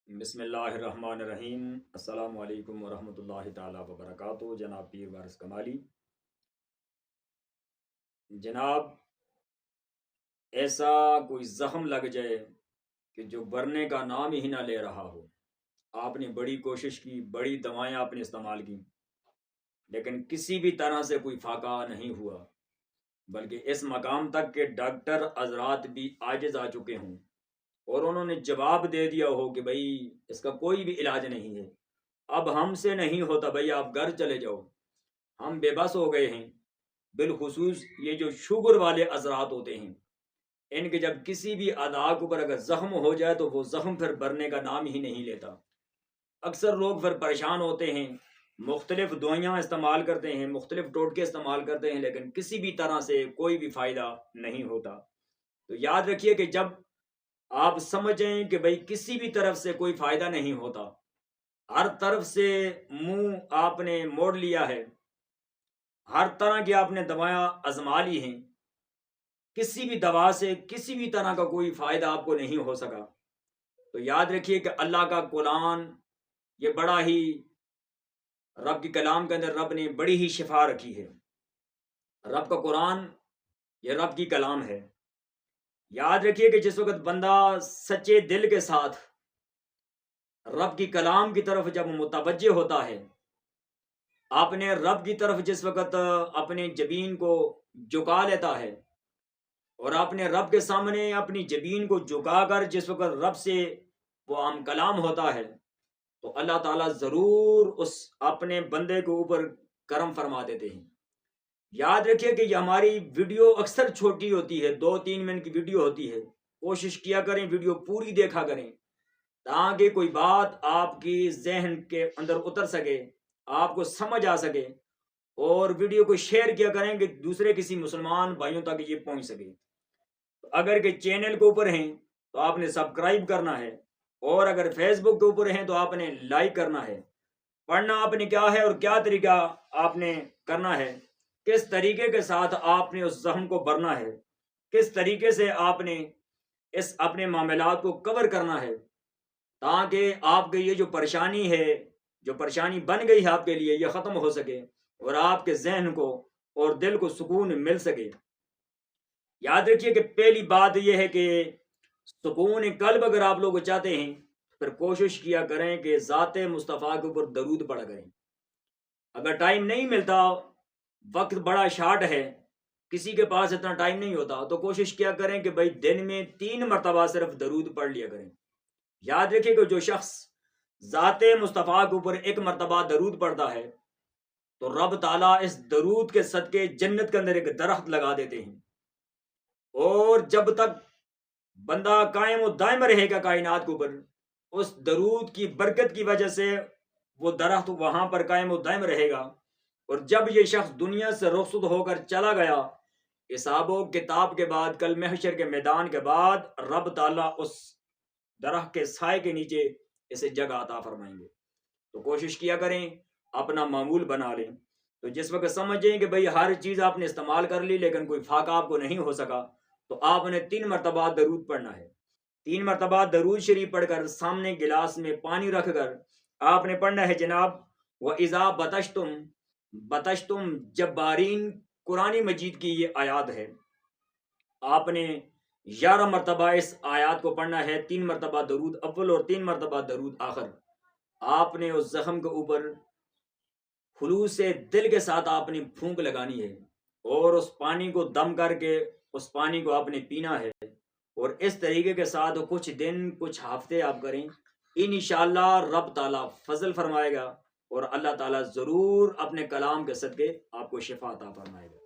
بسم اللہ الرحمن الرحیم۔ السلام علیکم ورحمۃ اللہ تعالی وبرکاتہ۔ جناب پیر وارث کمالی، جناب ایسا کوئی زخم لگ جائے کہ جو برنے کا نام ہی نہ لے رہا ہو، آپ نے بڑی کوشش کی، بڑی دوائیں آپ نے استعمال کی، لیکن کسی بھی طرح سے کوئی فاقہ نہیں ہوا، بلکہ اس مقام تک کہ ڈاکٹر حضرات بھی عاجز آ چکے ہوں اور انہوں نے جواب دے دیا ہو کہ بھائی اس کا کوئی بھی علاج نہیں ہے، اب ہم سے نہیں ہوتا، بھائی آپ گھر چلے جاؤ، ہم بے بس ہو گئے ہیں۔ بالخصوص یہ جو شوگر والے حضرات ہوتے ہیں، ان کے جب کسی بھی اعضاء کے اوپر اگر زخم ہو جائے تو وہ زخم پھر بھرنے کا نام ہی نہیں لیتا۔ اکثر لوگ پھر پریشان ہوتے ہیں، مختلف دوائیاں استعمال کرتے ہیں، مختلف ٹوٹکے استعمال کرتے ہیں، لیکن کسی بھی طرح سے کوئی بھی فائدہ نہیں ہوتا۔ تو یاد رکھیے کہ جب آپ سمجھیں کہ بھئی کسی بھی طرف سے کوئی فائدہ نہیں ہوتا، ہر طرف سے منہ آپ نے موڑ لیا ہے، ہر طرح کی آپ نے دوائیں آزما لی ہیں، کسی بھی دوا سے کسی بھی طرح کا کوئی فائدہ آپ کو نہیں ہو سکا، تو یاد رکھیے کہ اللہ کا قرآن یہ بڑا ہی، رب کی کلام کے اندر رب نے بڑی ہی شفا رکھی ہے۔ رب کا قرآن یہ رب کی کلام ہے۔ یاد رکھیے کہ جس وقت بندہ سچے دل کے ساتھ رب کی کلام کی طرف جب متوجہ ہوتا ہے، اپنے رب کی طرف جس وقت اپنے جبین کو جھکا لیتا ہے اور اپنے رب کے سامنے اپنی جبین کو جھکا کر جس وقت رب سے وہ ہم کلام ہوتا ہے، تو اللہ تعالیٰ ضرور اس اپنے بندے کے اوپر کرم فرما دیتے ہیں۔ یاد رکھیے کہ یہ ہماری ویڈیو اکثر چھوٹی ہوتی ہے، 2-3 منٹ کی ویڈیو ہوتی ہے، کوشش کیا کریں ویڈیو پوری دیکھا کریں تاکہ کوئی بات آپ کی ذہن کے اندر اتر سکے، آپ کو سمجھ آ سکے، اور ویڈیو کو شیئر کیا کریں کہ دوسرے کسی مسلمان بھائیوں تک یہ پہنچ سکے۔ اگر کہ چینل کے اوپر ہیں تو آپ نے سبسکرائب کرنا ہے، اور اگر فیس بک کے اوپر ہیں تو آپ نے لائک کرنا ہے۔ پڑھنا آپ نے کیا ہے اور کیا طریقہ آپ نے کرنا ہے، کس طریقے کے ساتھ آپ نے اس زخم کو بھرنا ہے، کس طریقے سے آپ نے اس اپنے معاملات کو کور کرنا ہے، تاکہ آپ کی یہ جو پریشانی ہے، جو پریشانی بن گئی ہے آپ کے لیے، یہ ختم ہو سکے اور آپ کے ذہن کو اور دل کو سکون مل سکے۔ یاد رکھیے کہ پہلی بات یہ ہے کہ سکون قلب اگر آپ لوگ چاہتے ہیں پھر کوشش کیا کریں کہ ذات مصطفیٰ کے اوپر درود پڑھا کریں۔ اگر ٹائم نہیں ملتا، وقت بڑا شارٹ ہے، کسی کے پاس اتنا ٹائم نہیں ہوتا، تو کوشش کیا کریں کہ بھائی دن میں 3 مرتبہ صرف درود پڑھ لیا کریں۔ یاد رکھیں کہ جو شخص ذات مصطفیٰ کے اوپر 1 مرتبہ درود پڑھتا ہے تو رب تعالیٰ اس درود کے صدقے جنت کے اندر ایک درخت لگا دیتے ہیں، اور جب تک بندہ قائم و دائم رہے گا کائنات کے اوپر، اس درود کی برکت کی وجہ سے وہ درخت وہاں پر قائم و دائم رہے گا، اور جب یہ شخص دنیا سے رخصت ہو کر چلا گیا، حساب و کتاب کے بعد، کل محشر کے میدان کے بعد، رب تعالیٰ اس درخت کے سائے کے نیچے اسے جگہ عطا فرمائیں گے۔ تو کوشش کیا کریں، اپنا معمول بنا لیں۔ تو جس وقت سمجھیں کہ بھئی ہر چیز آپ نے استعمال کر لی لیکن کوئی فاقہ آپ کو نہیں ہو سکا، تو آپ نے 3 مرتبہ درود پڑھنا ہے۔ 3 مرتبہ درود شریف پڑھ کر سامنے گلاس میں پانی رکھ کر آپ نے پڑھنا ہے جناب وَإِذَا بَطَشْتُمْ جَبَّارِينَ، قرآن مجید کی یہ آیات ہے۔ آپ نے 11 مرتبہ اس آیات کو پڑھنا ہے، 3 مرتبہ درود اول اور 3 مرتبہ درود آخر۔ آپ نے اس زخم کے اوپر خلوص سے دل کے ساتھ آپ نے پھونک لگانی ہے، اور اس پانی کو دم کر کے اس پانی کو آپ نے پینا ہے، اور اس طریقے کے ساتھ کچھ دن کچھ ہفتے آپ کریں، انشاءاللہ رب تعالیٰ فضل فرمائے گا، اور اللہ تعالیٰ ضرور اپنے کلام کے صدقے آپ کو شفا عطا فرمائے گا۔